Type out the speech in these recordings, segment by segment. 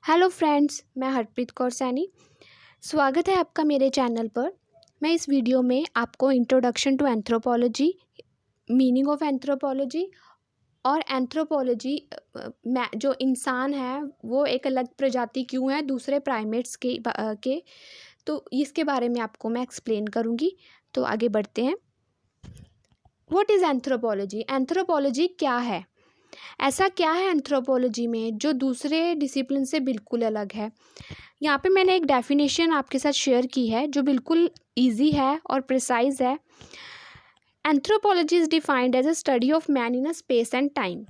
Hello friends, मैं हरप्रीत कौर सैनी। स्वागत है आपका मेरे चैनल पर। मैं इस वीडियो में आपको introduction to anthropology, meaning of anthropology और एंथ्रोपोलॉजी में जो इंसान है वो एक अलग प्रजाति क्यों है दूसरे प्राइमेट्स के तो इसके बारे में आपको मैं एक्सप्लेन करूँगी। तो आगे बढ़ते हैं। What is anthropology? एंथ्रोपोलॉजी क्या है? ऐसा क्या है एंथ्रोपोलॉजी में जो दूसरे डिसिप्लिन से बिल्कुल अलग है? यहाँ पे मैंने एक डेफिनेशन आपके साथ शेयर की है जो बिल्कुल इजी है और प्रिसाइज है। Anthropology is defined as a study of man in a space and time.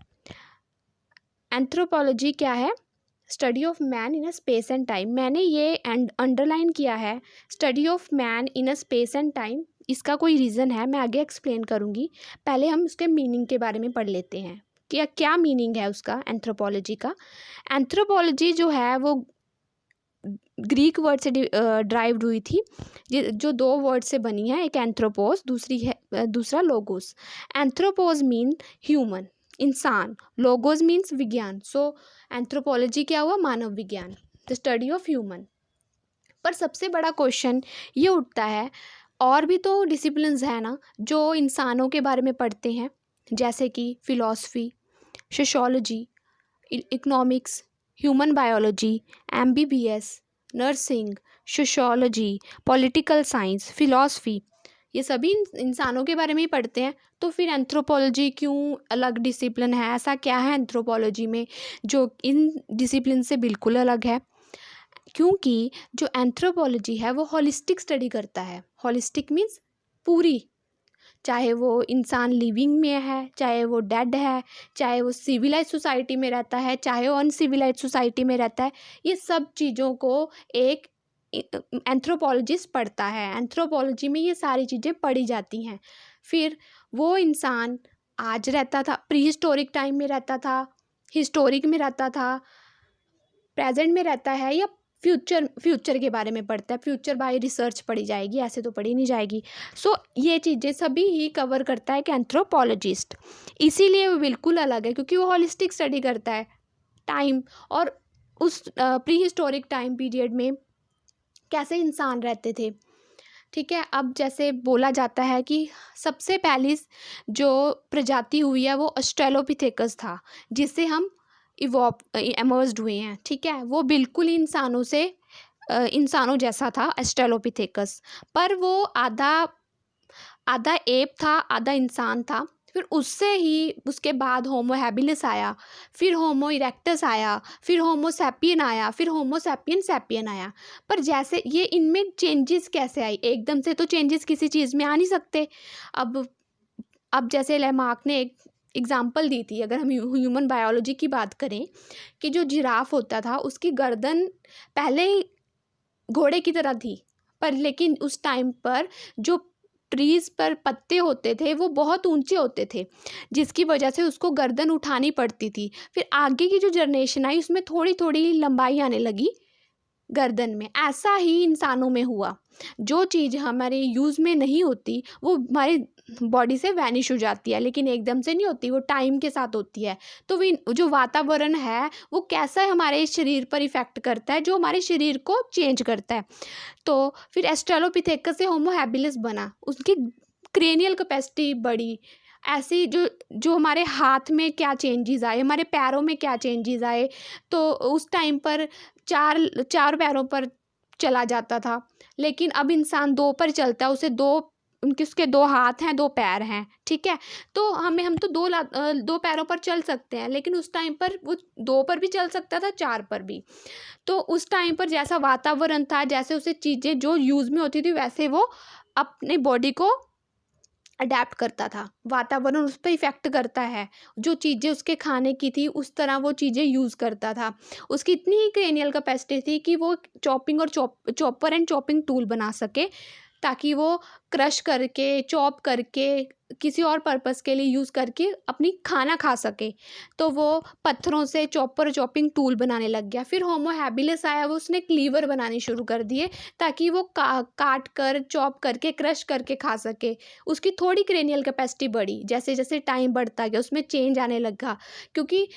Anthropology क्या है? Study of man in a space and time. मैंने ये अंडरलाइन किया है, study of man in a space and time. इसका कोई reason है, मैं आगे एक्सप्लेन करूँगी। पहले हम उसके मीनिंग के बारे में पढ़ लेते हैं कि क्या मीनिंग है उसका एंथ्रोपोलॉजी का। एंथ्रोपोलॉजी जो है वो ग्रीक वर्ड से ड्राइव्ड हुई थी, जो दो वर्ड से बनी है, एक एंथ्रोपोस, दूसरा लोगोस। एंथ्रोपोस मीन ह्यूमन, इंसान। लोगोस मीन्स विज्ञान। सो एंथ्रोपोलॉजी क्या हुआ? मानव विज्ञान, द स्टडी ऑफ ह्यूमन। पर सबसे बड़ा क्वेश्चन ये उठता है, और भी तो डिसिप्लिन्स है ना जो इंसानों के बारे में पढ़ते हैं, जैसे कि philosophy, sociology, economics, human biology, MBBS, nursing, sociology, political science, philosophy, ये सभी इंसानों के बारे में ही पढ़ते हैं। तो फिर एंथ्रोपोलॉजी क्यों अलग डिसिप्लिन है? ऐसा क्या है एंथ्रोपोलॉजी में जो इन डिसिप्लिन से बिल्कुल अलग है? क्योंकि जो एंथ्रोपोलॉजी है वो होलिस्टिक स्टडी करता है। होलिस्टिक मीन्स पूरी, चाहे वो इंसान लिविंग में है, चाहे वो डेड है, चाहे वो सिविलाइज सोसाइटी में रहता है, चाहे वो अनसिविलाइज सोसाइटी में रहता है, ये सब चीज़ों को एक एंथ्रोपोलॉजिस्ट पढ़ता है। एंथ्रोपोलॉजी में ये सारी चीज़ें पढ़ी जाती हैं। फिर वो इंसान आज रहता था, प्री हिस्टोरिक टाइम में रहता था, हिस्टोरिक में रहता था, प्रेजेंट में रहता है, या फ्यूचर के बारे में पढ़ता है। फ्यूचर बाय रिसर्च पढ़ी जाएगी, ऐसे तो पढ़ी नहीं जाएगी। सो ये चीज़ें सभी ही कवर करता है एक एंथ्रोपोलॉजिस्ट। इसीलिए वो बिल्कुल अलग है, क्योंकि वो होलिस्टिक स्टडी करता है टाइम और उस प्री हिस्टोरिक टाइम पीरियड में कैसे इंसान रहते थे। ठीक है, अब जैसे बोला जाता है कि सबसे पहली जो प्रजाति हुई है वो ऑस्ट्रेलोपिथेकस था, जिससे हम एमर्ज्ड हुए हैं। ठीक है, वो बिल्कुल इंसानों जैसा था ऑस्ट्रेलोपिथेकस, पर वो आधा आधा एप था, आधा इंसान था। फिर उससे ही उसके बाद होमो हैबिलिस आया, फिर होमो इरेक्टस आया, फिर होमो सैपियन आया, फिर होमो सैपियन सैपियन आया। पर जैसे ये इनमें चेंजेस कैसे आई? एकदम से तो चेंजेस किसी चीज़ में आ नहीं सकते। अब जैसे लेमार्क ने एक एग्जाम्पल दी थी, अगर हम ह्यूमन बायोलॉजी की बात करें, कि जो जिराफ होता था उसकी गर्दन पहले ही घोड़े की तरह थी, पर लेकिन उस टाइम पर जो ट्रीज़ पर पत्ते होते थे वो बहुत ऊंचे होते थे, जिसकी वजह से उसको गर्दन उठानी पड़ती थी। फिर आगे की जो जनरेशन आई उसमें थोड़ी थोड़ी लंबाई आने लगी गर्दन में। ऐसा ही इंसानों में हुआ, जो चीज़ हमारे यूज़ में नहीं होती वो हमारी बॉडी से वैनिश हो जाती है, लेकिन एकदम से नहीं होती, वो टाइम के साथ होती है। तो वो जो वातावरण है वो कैसा हमारे शरीर पर इफ़ेक्ट करता है, जो हमारे शरीर को चेंज करता है। तो फिर एस्ट्रेलोपिथेकस से होमो हैबिलिस बना, उसकी क्रेनियल कैपेसिटी बढ़ी। ऐसी जो जो हमारे हाथ में क्या चेंजेस आए, हमारे पैरों में क्या चेंजेस आए, तो उस टाइम पर चार चार पैरों पर चला जाता था, लेकिन अब इंसान दो पर चलता है। उसके दो हाथ हैं, दो पैर हैं। ठीक है, तो हम तो दो पैरों पर चल सकते हैं, लेकिन उस टाइम पर वो दो पर भी चल सकता था, चार पर भी। तो उस टाइम पर जैसा वातावरण था, जैसे उसे चीज़ें जो यूज़ में होती थी, वैसे वो अपने बॉडी को अडेप्ट करता था। वातावरण उस पर इफ़ेक्ट करता है, जो चीज़ें उसके खाने की थी उस तरह वो चीज़ें यूज़ करता था। उसकी इतनी ही क्रेनियल कैपेसिटी थी कि वो चॉपिंग और चॉपर एंड चॉपिंग टूल बना सके, ताकि वो क्रश करके, चॉप करके, किसी और पर्पस के लिए यूज़ करके अपनी खाना खा सके। तो वो पत्थरों से चॉपर चॉपिंग टूल बनाने लग गया। फिर होमो हैबिलिस आया, वो उसने क्लीवर बनाने शुरू कर दिए, ताकि वो काट कर, चॉप करके, क्रश करके खा सके। उसकी थोड़ी क्रेनियल कैपेसिटी बढ़ी, जैसे जैसे टाइम बढ़ता गया उसमें चेंज आने लगा, क्योंकि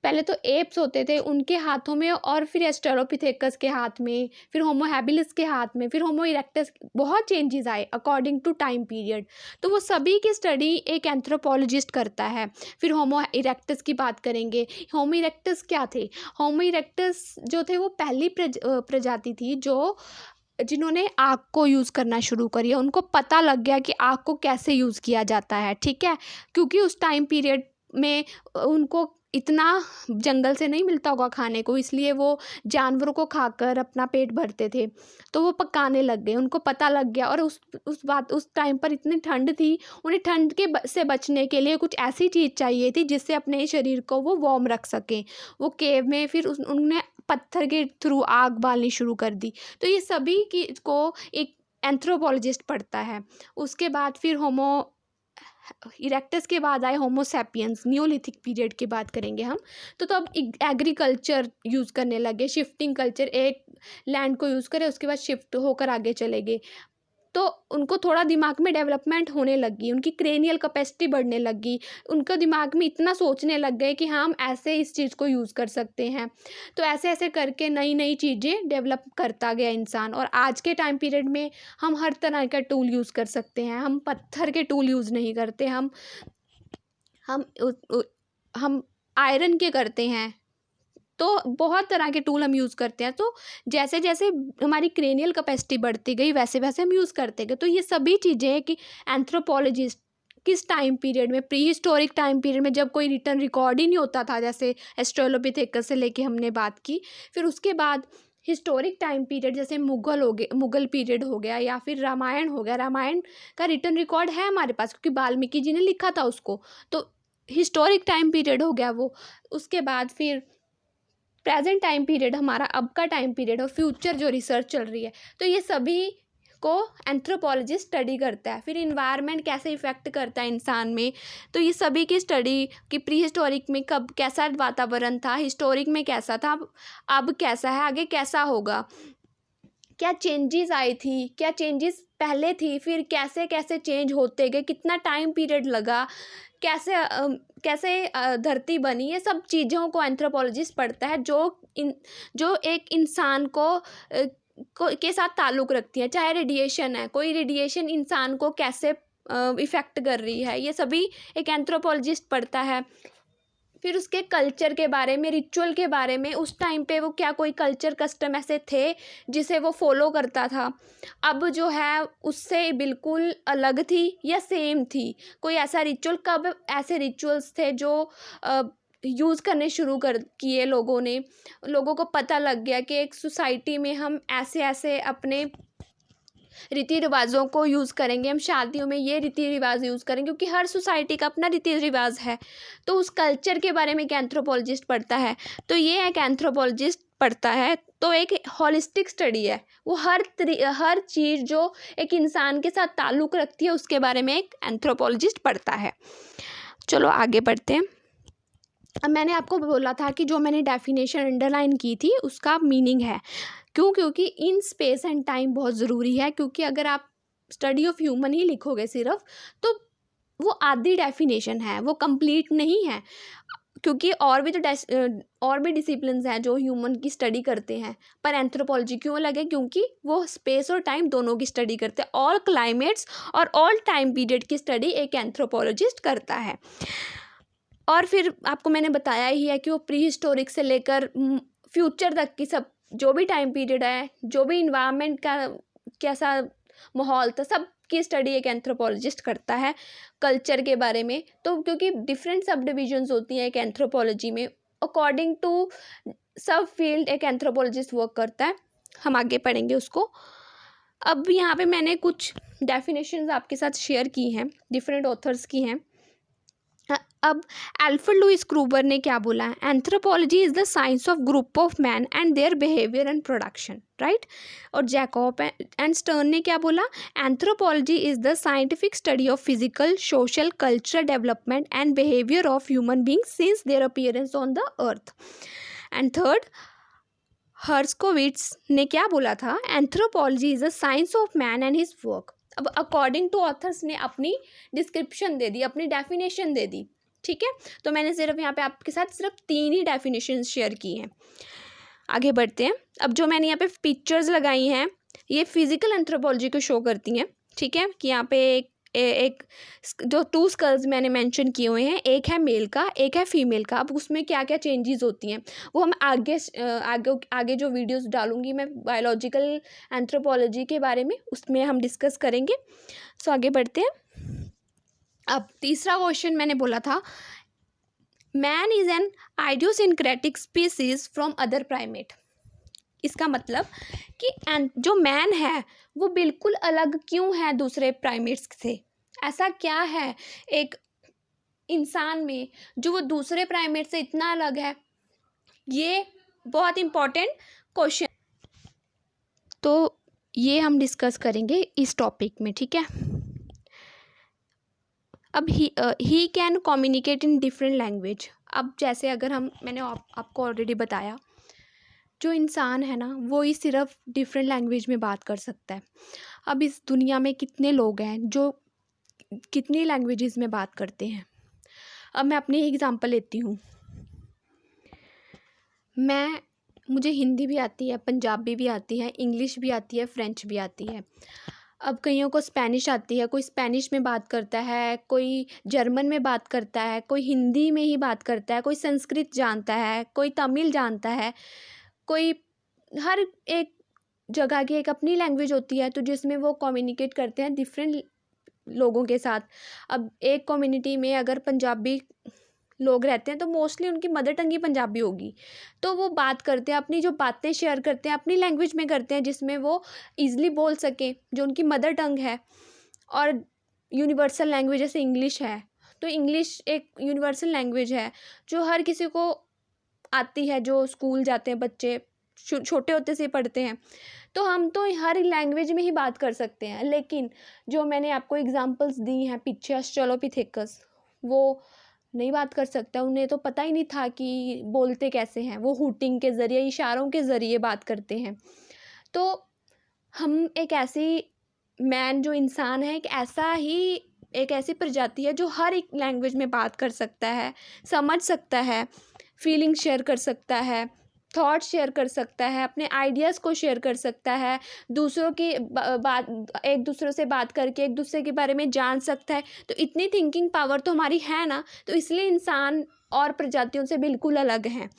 पहले तो एप्स होते थे उनके हाथों में, और फिर एस्ट्रेलोपिथेकस के हाथ में, फिर होमो हैबिलिस के हाथ में, फिर होमो इरेक्टस, बहुत चेंजेस आए अकॉर्डिंग टू टाइम पीरियड। तो वो सभी की स्टडी एक एंथ्रोपोलॉजिस्ट करता है। फिर होमो इरेक्टस की बात करेंगे। होमो इरेक्टस क्या थे? होमो इरेक्टस जो थे वो पहली प्रजाति थी जो जिन्होंने आग को यूज़ करना शुरू करी। उनको पता लग गया कि आग को कैसे यूज़ किया जाता है, ठीक है, क्योंकि उस टाइम पीरियड में उनको इतना जंगल से नहीं मिलता होगा खाने को, इसलिए वो जानवरों को खाकर अपना पेट भरते थे। तो वो पकाने लग गए, उनको पता लग गया। और उस टाइम पर इतनी ठंड थी, उन्हें ठंड से बचने के लिए कुछ ऐसी चीज़ चाहिए थी जिससे अपने शरीर को वो वार्म रख सकें। वो केव में फिर उन्होंने पत्थर के थ्रू आग बालनी शुरू कर दी। तो ये सभी की को एक एंथ्रोपोलॉजिस्ट पढ़ता है। उसके बाद फिर होमो इरेक्टस के बाद आए होमो सैपियंस, नियोलिथिक पीरियड की बात करेंगे हम। तो अब एग्रीकल्चर यूज़ करने लगे, शिफ्टिंग कल्चर, एक लैंड को यूज़ करे उसके बाद शिफ्ट होकर आगे चले गए। तो उनको थोड़ा दिमाग में डेवलपमेंट होने लगी, उनकी क्रेनियल कैपेसिटी बढ़ने लगी, उनका दिमाग में इतना सोचने लग गए कि हाँ हम ऐसे इस चीज़ को यूज़ कर सकते हैं। तो ऐसे ऐसे करके नई नई चीज़ें डेवलप करता गया इंसान। और आज के टाइम पीरियड में हम हर तरह का टूल यूज़ कर सकते हैं। हम पत्थर के टूल यूज़ नहीं करते, हम हम आयरन के करते हैं। तो बहुत तरह के टूल हम यूज़ करते हैं। तो जैसे जैसे हमारी क्रेनियल कैपेसिटी बढ़ती गई वैसे वैसे हम यूज़ करते गए। तो ये सभी चीज़ें कि एंथ्रोपोलॉजिस्ट किस टाइम पीरियड में, प्री हिस्टोरिक टाइम पीरियड में, जब कोई रिटर्न रिकॉर्ड ही नहीं होता था, जैसे एस्ट्रेलोपिथेकस से लेके हमने बात की। फिर उसके बाद हिस्टोरिक टाइम पीरियड जैसे मुगल पीरियड हो गया, या फिर रामायण हो गया। रामायण का रिटर्न रिकॉर्ड है हमारे पास क्योंकि वाल्मीकि जी ने लिखा था उसको। तो हिस्टोरिक टाइम पीरियड हो गया वो। उसके बाद फिर प्रेजेंट टाइम पीरियड हमारा अब का टाइम पीरियड और फ्यूचर जो रिसर्च चल रही है। तो ये सभी को एंथ्रोपोलॉजिस्ट स्टडी करता है। फिर इन्वायरमेंट कैसे इफ़ेक्ट करता है इंसान में, तो ये सभी की स्टडी कि प्री हिस्टोरिक में कब कैसा वातावरण था, हिस्टोरिक में कैसा था, अब कैसा है, आगे कैसा होगा, क्या चेंजेस आई थी, क्या चेंजेस पहले थी, फिर कैसे कैसे चेंज होते गए, कितना टाइम पीरियड लगा, कैसे धरती बनी। ये सब चीज़ों को एंथ्रोपोलॉजिस्ट पढ़ता है जो एक इंसान के साथ ताल्लुक़ रखती है। चाहे रेडिएशन है, कोई रेडिएशन इंसान को कैसे इफ़ेक्ट कर रही है, ये सभी एक एंथ्रोपोलॉजिस्ट पढ़ता है। फिर उसके कल्चर के बारे में, रिचुअल के बारे में, उस टाइम पे वो क्या कोई कल्चर कस्टम ऐसे थे जिसे वो फॉलो करता था, अब जो है उससे बिल्कुल अलग थी या सेम थी। कोई ऐसा रिचुअल, कब ऐसे रिचुअल्स थे जो यूज़ करने शुरू कर किए लोगों को पता लग गया कि एक सोसाइटी में हम ऐसे ऐसे अपने रीति रिवाज़ों को यूज़ करेंगे, हम शादियों में ये रीति रिवाज यूज़ करेंगे, क्योंकि हर सोसाइटी का अपना रीति रिवाज है। तो उस कल्चर के बारे में एक एंथ्रोपोलॉजिस्ट पढ़ता है। तो ये एक एंथ्रोपोलॉजिस्ट पढ़ता है। तो एक हॉलिस्टिक स्टडी है, वो हर चीज़ जो एक इंसान के साथ ताल्लुक़ रखती है उसके बारे में एक एंथ्रोपोलॉजिस्ट पढ़ता है। चलो आगे बढ़ते हैं। अब मैंने आपको बोला था कि जो मैंने डेफिनेशन अंडरलाइन की थी उसका मीनिंग है। क्योंकि इन स्पेस एंड टाइम बहुत ज़रूरी है, क्योंकि अगर आप स्टडी ऑफ ह्यूमन ही लिखोगे सिर्फ, तो वो आधी डेफिनेशन है, वो कंप्लीट नहीं है। क्योंकि और भी डिसिप्लिन्स हैं जो ह्यूमन की स्टडी करते हैं, पर एंथ्रोपोलॉजी क्यों लगे? क्योंकि वो स्पेस और टाइम दोनों की स्टडी करते हैं। ऑल क्लाइमेट्स और ऑल टाइम पीरियड की स्टडी एक एंथ्रोपोलॉजिस्ट करता है। और फिर आपको मैंने बताया ही है कि वो प्री हिस्टोरिक से लेकर फ्यूचर तक की सब जो भी टाइम पीरियड है, जो भी इन्वायरमेंट का कैसा माहौल था, सब की स्टडी एक एंथ्रोपोलॉजिस्ट करता है। कल्चर के बारे में तो क्योंकि डिफरेंट सब डिविजन्स होती हैं एक एंथ्रोपोलॉजी में, अकॉर्डिंग टू सब फील्ड एक एंथ्रोपोलॉजिस्ट वर्क करता है। हम आगे पढ़ेंगे उसको। अब यहाँ पे मैंने कुछ डेफिनेशंस आपके साथ शेयर की हैं, डिफरेंट ऑथर्स की हैं। अब अल्फ्रेड लुईस क्रूबर ने क्या बोला है? Anthropology is the science of group of man and their behaviour and production, right. और जैकब एंड स्टर्न ने क्या बोला? Anthropology is the scientific study of physical, social, cultural development and behaviour of human beings since their appearance on the earth. And third, Herskovits ने क्या बोला था? Anthropology is the science of man and his work. अब according to authors ने अपनी description दे दी, अपनी definition दे दी ठीक है। तो मैंने सिर्फ यहाँ पे आपके साथ सिर्फ 3 ही डेफिनेशंस शेयर की हैं। आगे बढ़ते हैं। अब जो मैंने यहाँ पे पिक्चर्स लगाई हैं ये फिजिकल एंथ्रोपोलॉजी को शो करती हैं, ठीक है। कि यहाँ पे एक जो 2 स्कल्स मैंने मेंशन किए हुए हैं, एक है मेल का, एक है फीमेल का। अब उसमें क्या क्या चेंजेस होती हैं वो हम आगे जो वीडियोस डालूंगी मैं बायोलॉजिकल एंथ्रोपोलॉजी के बारे में, उसमें हम डिस्कस करेंगे। सो आगे बढ़ते हैं। अब तीसरा क्वेश्चन मैंने बोला था, man is an idiosyncratic species from other primate. इसका मतलब कि जो मैन है वो बिल्कुल अलग क्यों है दूसरे प्राइमेट्स से। ऐसा क्या है एक इंसान में जो वो दूसरे प्राइमेट से इतना अलग है, ये बहुत इम्पोर्टेंट क्वेश्चन। तो ये हम डिस्कस करेंगे इस टॉपिक में, ठीक है। अब he can communicate in different language. अब जैसे अगर मैंने आपको ऑलरेडी बताया, जो इंसान है ना वो ही सिर्फ डिफरेंट लैंग्वेज में बात कर सकता है। अब इस दुनिया में कितने लोग हैं जो कितनी लैंग्वेजेस में बात करते हैं। अब मैं अपनी एग्जांपल लेती हूँ। मुझे हिंदी भी आती है, पंजाबी भी आती है, इंग्लिश भी आती है, फ्रेंच भी आती है। अब कईयों को स्पेनिश आती है, कोई स्पेनिश में बात करता है, कोई जर्मन में बात करता है, कोई हिंदी में ही बात करता है, कोई संस्कृत जानता है, कोई तमिल जानता है, कोई हर एक जगह की एक अपनी लैंग्वेज होती है तो जिसमें वो कम्युनिकेट करते हैं डिफरेंट लोगों के साथ। अब एक कम्युनिटी में अगर पंजाबी लोग रहते हैं तो मोस्टली उनकी मदर टंग ही पंजाबी होगी, तो वो बात करते हैं, अपनी जो बातें शेयर करते हैं अपनी लैंग्वेज में करते हैं जिसमें वो ईज़िली बोल सकें, जो उनकी मदर टंग है। और यूनिवर्सल लैंग्वेज जैसे इंग्लिश है, तो इंग्लिश एक यूनिवर्सल लैंग्वेज है जो हर किसी को आती है, जो स्कूल जाते हैं बच्चे छोटे होते से पढ़ते हैं। तो हम तो हर लैंग्वेज में ही बात कर सकते हैं। लेकिन जो मैंने आपको एग्जांपल्स दी हैं पीछे, ऑस्ट्रेलोपिथेकस, वो नहीं बात कर सकता, उन्हें तो पता ही नहीं था कि बोलते कैसे हैं, वो हूटिंग के ज़रिए, इशारों के ज़रिए बात करते हैं। तो हम एक ऐसी जो इंसान है, एक ऐसी प्रजाति है जो हर एक लैंग्वेज में बात कर सकता है, समझ सकता है, फीलिंग शेयर कर सकता है, थॉट शेयर कर सकता है, अपने आइडियाज़ को शेयर कर सकता है, दूसरों की बात, एक दूसरे से बात करके एक दूसरे के बारे में जान सकता है। तो इतनी थिंकिंग पावर तो हमारी है ना, तो इसलिए इंसान और प्रजातियों से बिल्कुल अलग हैं।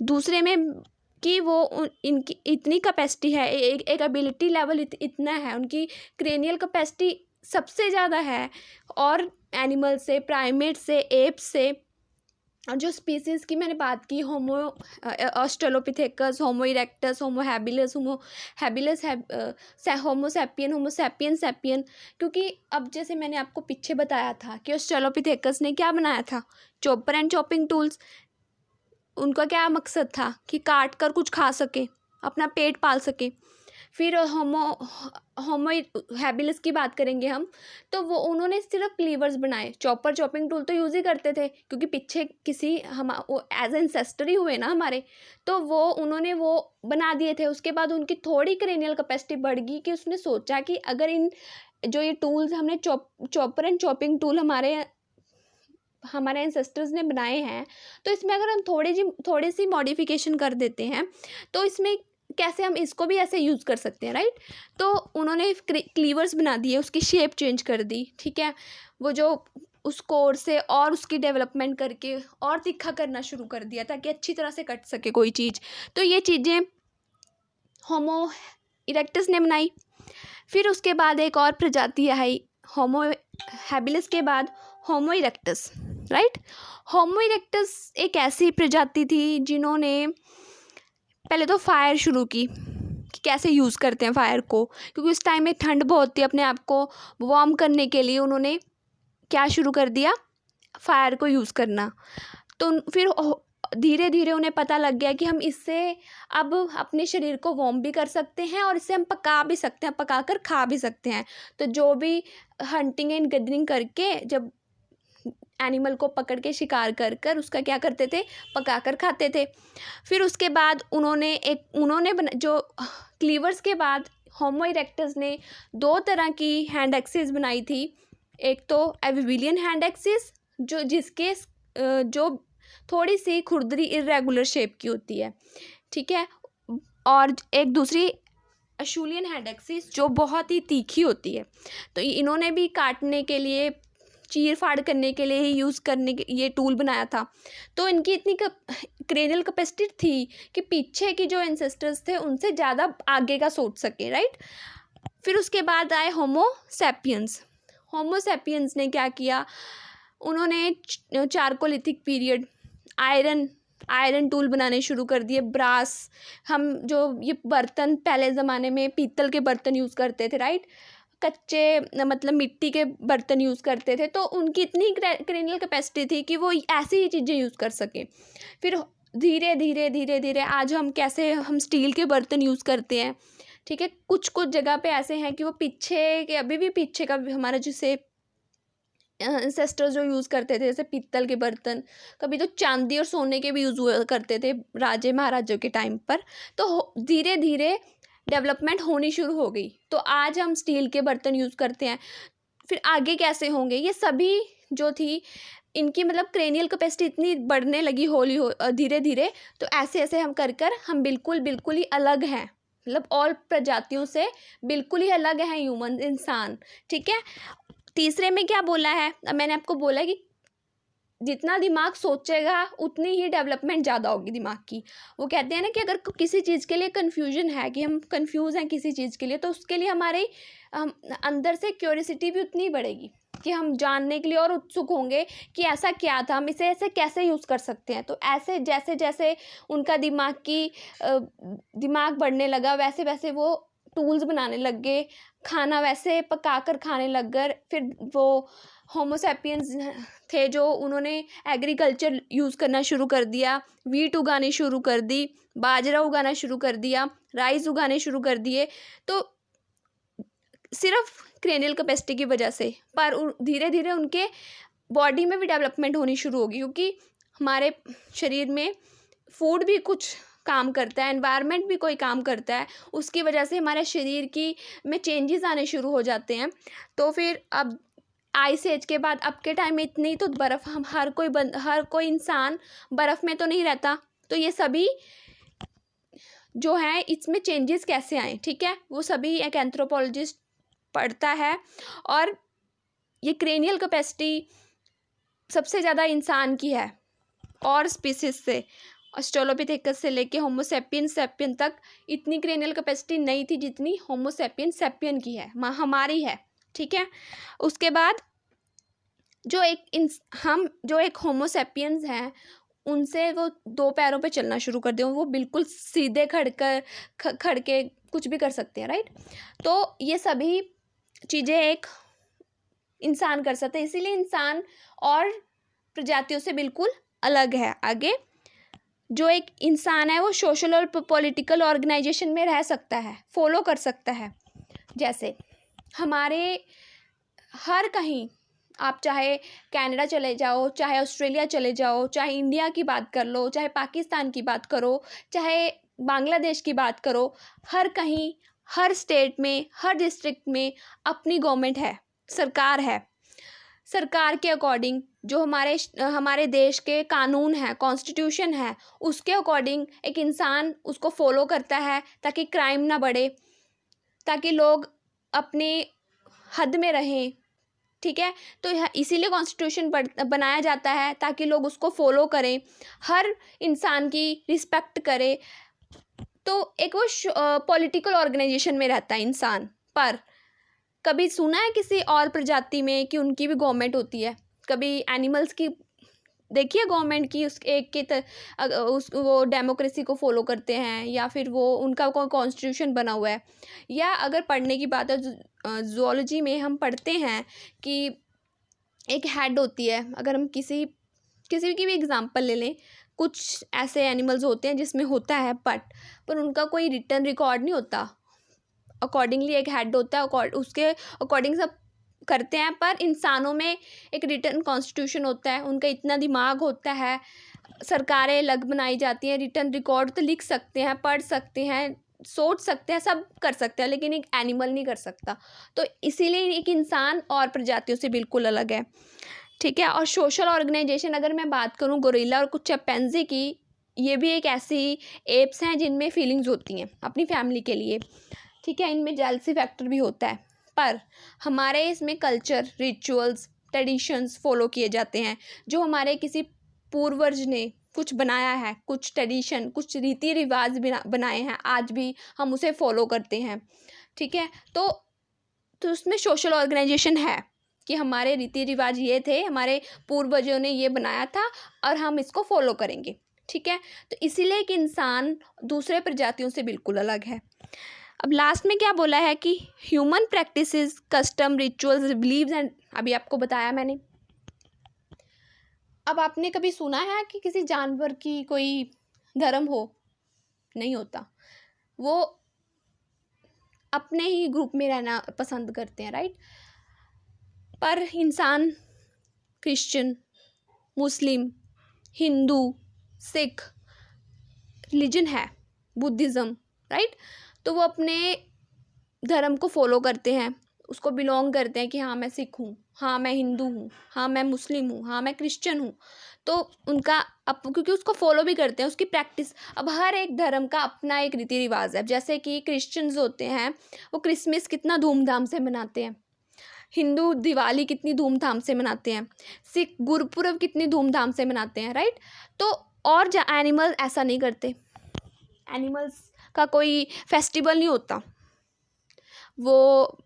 दूसरे में कि वो इनकी इतनी कैपेसिटी है, एक एबिलिटी लेवल इतना है, उनकी क्रेनियल कैपेसिटी सबसे ज़्यादा है और एनिमल से, प्राइमेट से, एप से। और जो स्पीसीज़ की मैंने बात की, ऑस्ट्रेलोपिथेकस, होमो इरेक्टस, होमो हैबिलस, होमो सैपियन सैपियन। क्योंकि अब जैसे मैंने आपको पीछे बताया था कि ऑस्ट्रेलोपिथेकस ने क्या बनाया था, चॉपर एंड चॉपिंग टूल्स। उनका क्या मकसद था कि काट कर कुछ खा सके, अपना पेट पाल सके। फिर होमो हैबिलस की बात करेंगे हम, तो वो उन्होंने सिर्फ क्लीवर्स बनाए, चॉपर चॉपिंग टूल तो यूज़ ही करते थे क्योंकि पीछे किसी हम एज एंसेस्टर ही हुए ना हमारे, तो उन्होंने वो बना दिए थे। उसके बाद उनकी थोड़ी क्रेनियल कैपेसिटी बढ़ गई कि उसने सोचा कि अगर जो ये टूल्स हमने चॉपर एंड चॉपिंग टूल हमारे एंसेस्टर्स ने बनाए हैं, तो इसमें अगर हम थोड़ी सी मॉडिफिकेशन कर देते हैं तो इसमें कैसे हम इसको भी ऐसे यूज़ कर सकते हैं, राइट। तो उन्होंने क्लीवर्स बना दिए, उसकी शेप चेंज कर दी, ठीक है। वो जो उस कोर से और उसकी डेवलपमेंट करके और तीखा करना शुरू कर दिया ताकि अच्छी तरह से कट सके कोई चीज़। तो ये चीज़ें होमो इरेक्टस ने बनाई। फिर उसके बाद एक और प्रजाति आई होमो हैबिलस के बाद, होमो इरेक्टस, राइट। होमो इरेक्टस एक ऐसी प्रजाति थी जिन्होंने पहले तो फायर शुरू की कि कैसे यूज़ करते हैं फायर को, क्योंकि उस टाइम में ठंड बहुत थी। अपने आप को वार्म करने के लिए उन्होंने क्या शुरू कर दिया, फायर को यूज़ करना। तो फिर धीरे धीरे उन्हें पता लग गया कि हम इससे अब अपने शरीर को वार्म भी कर सकते हैं और इससे हम पका भी सकते हैं, पका कर खा भी सकते हैं। तो जो भी हंटिंग एंड गैदरिंग करके जब एनिमल को पकड़ के शिकार कर उसका क्या करते थे, पका कर खाते थे। फिर उसके बाद जो क्लीवर्स के बाद होमो इरेक्टस ने 2 तरह की हैंड एक्सिस बनाई थी। एक तो एविबिलियन हैंड एक्सिस, जिसके जो थोड़ी सी खुरदरी इर्रेगुलर शेप की होती है, ठीक है। और एक दूसरी अशूलियन हेडेक्सिस जो बहुत ही तीखी होती है। तो इन्होंने भी काटने के लिए, चीर फाड़ करने के लिए ही यूज़ करने के ये टूल बनाया था। तो इनकी इतनी क्रेनियल कैपेसिटी थी कि पीछे की जो एंसेस्टर्स थे उनसे ज़्यादा आगे का सोच सके, राइट। फिर उसके बाद आए होमो सैपियंस। होमो सैपियंस ने क्या किया, उन्होंने चारकोलिथिक पीरियड, आयरन टूल बनाने शुरू कर दिए, ब्रास, हम जो ये बर्तन पहले ज़माने में पीतल के बर्तन यूज़ करते थे, राइट, कच्चे मतलब मिट्टी के बर्तन यूज़ करते थे। तो उनकी इतनी क्रेनियल कैपेसिटी थी कि वो ऐसी ही चीज़ें यूज़ कर सकें। फिर धीरे धीरे धीरे धीरे आज हम स्टील के बर्तन यूज़ करते हैं, ठीक है। कुछ कुछ जगह पे ऐसे हैं कि वो पीछे के, अभी भी पीछे का हमारा जिसे एंसेस्टर्स जो यूज़ करते थे, जैसे पीतल के बर्तन, कभी तो चांदी और सोने के भी यूज़ हुआ करते थे राजे महाराजों के टाइम पर। तो धीरे धीरे डेवलपमेंट होनी शुरू हो गई, तो आज हम स्टील के बर्तन यूज़ करते हैं। फिर आगे कैसे होंगे, ये सभी जो थी इनकी मतलब क्रेनियल कैपेसिटी इतनी बढ़ने लगी धीरे धीरे। तो ऐसे ऐसे हम हम बिल्कुल बिल्कुल ही अलग हैं, मतलब और प्रजातियों से बिल्कुल ही अलग हैं ह्यूमन, इंसान, ठीक है। तीसरे में क्या बोला है, मैंने आपको बोला कि जितना दिमाग सोचेगा उतनी ही डेवलपमेंट ज़्यादा होगी दिमाग की। वो कहते हैं ना कि अगर किसी चीज़ के लिए कन्फ्यूजन है, कि हम कन्फ्यूज़ हैं किसी चीज़ के लिए, तो उसके लिए हमारे अंदर से क्यूरियोसिटी भी उतनी बढ़ेगी कि हम जानने के लिए और उत्सुक होंगे कि ऐसा क्या था, हम इसे ऐसे कैसे यूज़ कर सकते हैं। तो ऐसे जैसे जैसे उनका दिमाग बढ़ने लगा, वैसे वैसे वो टूल्स बनाने लग गए, खाना वैसे पका कर खाने लग गए। फिर वो होमोसैपियंस थे जो उन्होंने एग्रीकल्चर यूज़ करना शुरू कर दिया, वीट उगानी शुरू कर दी, बाजरा उगाना शुरू कर दिया, राइस उगाने शुरू कर दिए। तो सिर्फ क्रेनियल कैपेसिटी की वजह से, पर धीरे धीरे उनके बॉडी में भी डेवलपमेंट होनी शुरू होगी, क्योंकि हमारे शरीर में फूड भी कुछ काम करता है, एनवायरनमेंट भी कोई काम करता है, उसकी वजह से हमारे शरीर की में चेंजेस आने शुरू हो जाते हैं। तो फिर अब आइस एज के बाद अब के टाइम में इतनी तो बर्फ़, हम हर कोई इंसान बर्फ़ में तो नहीं रहता। तो ये सभी जो हैं इसमें चेंजेस कैसे आए, ठीक है, वो सभी एक एंथ्रोपोलॉजिस्ट पढ़ता है। और ये क्रेनियल कैपेसिटी सबसे ज़्यादा इंसान की है, और स्पीसीज से ऑस्ट्रेलोपिथेकस से लेके होमो सैपियन तक इतनी क्रेनियल कैपेसिटी नहीं थी जितनी होमो सैपियन की है, हमारी है, ठीक है। उसके बाद जो एक होमो सैपियंस हैं, उनसे वो 2 पैरों पे चलना शुरू कर दिया, वो बिल्कुल सीधे खड़ के कुछ भी कर सकते हैं, राइट। तो ये सभी चीज़ें एक इंसान कर सकते हैं, इसीलिए इंसान और प्रजातियों से बिल्कुल अलग है। आगे जो एक इंसान है वो सोशल और पॉलिटिकल ऑर्गेनाइजेशन में रह सकता है, फॉलो कर सकता है। जैसे हमारे हर कहीं, आप चाहे कनाडा चले जाओ, चाहे ऑस्ट्रेलिया चले जाओ, चाहे इंडिया की बात कर लो, चाहे पाकिस्तान की बात करो, चाहे बांग्लादेश की बात करो, हर कहीं, हर स्टेट में, हर डिस्ट्रिक्ट में अपनी गवर्नमेंट है, सरकार है। सरकार के अकॉर्डिंग जो हमारे देश के कानून हैं, कॉन्स्टिट्यूशन है, उसके अकॉर्डिंग एक इंसान उसको फॉलो करता है, ताकि क्राइम ना बढ़े, ताकि लोग अपने हद में रहें, ठीक है। तो इसीलिए कॉन्स्टिट्यूशन बनाया जाता है, ताकि लोग उसको फॉलो करें, हर इंसान की रिस्पेक्ट करें। तो एक वो पॉलिटिकल ऑर्गेनाइजेशन में रहता है इंसान। पर कभी सुना है किसी और प्रजाति में कि उनकी भी गवर्नमेंट होती है? कभी एनिमल्स की देखिए गवर्नमेंट की, उस एक के वो डेमोक्रेसी को फॉलो करते हैं, या फिर वो उनका कोई कॉन्स्टिट्यूशन बना हुआ है। या अगर पढ़ने की बात है, जूलॉजी में हम पढ़ते हैं कि एक हेड होती है। अगर हम किसी की भी एग्जांपल ले लें, कुछ ऐसे एनिमल्स होते हैं जिसमें होता है पर उनका कोई रिटन रिकॉर्ड नहीं होता। अकॉर्डिंगली एक हेड होता है, उसके अकॉर्डिंग सब करते हैं। पर इंसानों में एक रिटन कॉन्स्टिट्यूशन होता है, उनका इतना दिमाग होता है, सरकारें अलग बनाई जाती हैं, रिटन रिकॉर्ड तो लिख सकते हैं, पढ़ सकते हैं, सोच सकते हैं, सब कर सकते हैं, लेकिन एक एनिमल नहीं कर सकता। तो इसीलिए एक इंसान और प्रजातियों से बिल्कुल अलग है। ठीक है। और सोशल ऑर्गेनाइजेशन अगर मैं बात करूँ गोरिल्ला और कुछ चिंपैंजी की, ये भी एक ऐसी एप्स हैं जिनमें फीलिंग्स होती हैं अपनी फैमिली के लिए, ठीक है। इनमें जेलसी फैक्टर भी होता है, पर हमारे इसमें कल्चर, रिचुअल्स, ट्रेडिशंस फॉलो किए जाते हैं, जो हमारे किसी पूर्वज ने कुछ बनाया है, कुछ ट्रेडिशन, कुछ रीति रिवाज बनाए हैं, आज भी हम उसे फॉलो करते हैं, ठीक है। तो उसमें सोशल ऑर्गेनाइजेशन है कि हमारे रीति रिवाज ये थे, हमारे पूर्वजों ने ये बनाया था और हम इसको फॉलो करेंगे, ठीक है। तो इसीलिए कि इंसान दूसरे प्रजातियों से बिल्कुल अलग है। अब लास्ट में क्या बोला है कि human practices, custom, rituals, beliefs and, अभी आपको बताया मैंने। अब आपने कभी सुना है कि किसी जानवर की कोई धर्म हो? नहीं होता। वो अपने ही ग्रुप में रहना पसंद करते हैं, राइट। पर इंसान क्रिश्चियन, मुस्लिम, हिंदू, सिख रिलीजन है, बुद्धिज़्म, राइट, तो वो अपने धर्म को फॉलो करते हैं, उसको बिलोंग करते हैं कि हाँ मैं सिख हूँ, हाँ मैं हिंदू हूँ, हाँ मैं मुस्लिम हूँ, हाँ मैं क्रिश्चियन हूँ। तो उनका अब क्योंकि उसको फॉलो भी करते हैं, उसकी प्रैक्टिस, अब हर एक धर्म का अपना एक रीति रिवाज है। जैसे कि क्रिश्चियंस होते हैं, वो क्रिसमस कितना धूमधाम से मनाते हैं, हिंदू दिवाली कितनी धूमधाम से मनाते हैं, सिख गुरपुरब कितनी धूमधाम से मनाते हैं, राइट। तो और एनिमल ऐसा नहीं करते, एनिमल्स का कोई फेस्टिवल नहीं होता, वो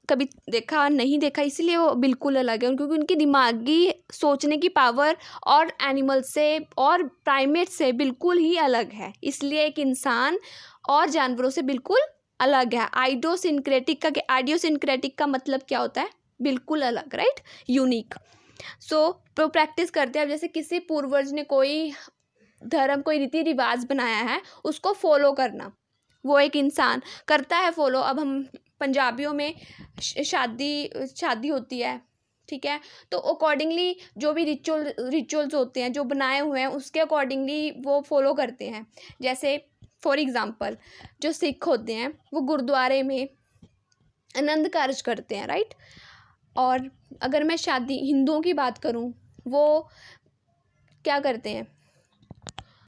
कभी देखा नहीं देखा, इसीलिए वो बिल्कुल अलग है, क्योंकि उनकी दिमागी सोचने की पावर और एनिमल से और प्राइमेट से बिल्कुल ही अलग है। इसलिए एक इंसान और जानवरों से बिल्कुल अलग है। आइडियोसिंक्रेटिक का मतलब क्या होता है? बिल्कुल अलग, राइट, यूनिक। सो तो प्रैक्टिस करते हैं। अब जैसे किसी पूर्वज ने कोई धर्म, कोई रीति रिवाज बनाया है, उसको फॉलो करना, वो एक इंसान करता है फॉलो। अब हम पंजाबियों में शादी होती है, ठीक है, तो अकॉर्डिंगली जो भी रिचुअल्स होते हैं जो बनाए हुए हैं, उसके अकॉर्डिंगली वो फॉलो करते हैं। जैसे फॉर एग्ज़ाम्पल जो सिख होते हैं वो गुरुद्वारे में आनंद कारज करते हैं, राइट। और अगर मैं हिंदुओं की बात करूं, वो क्या करते हैं,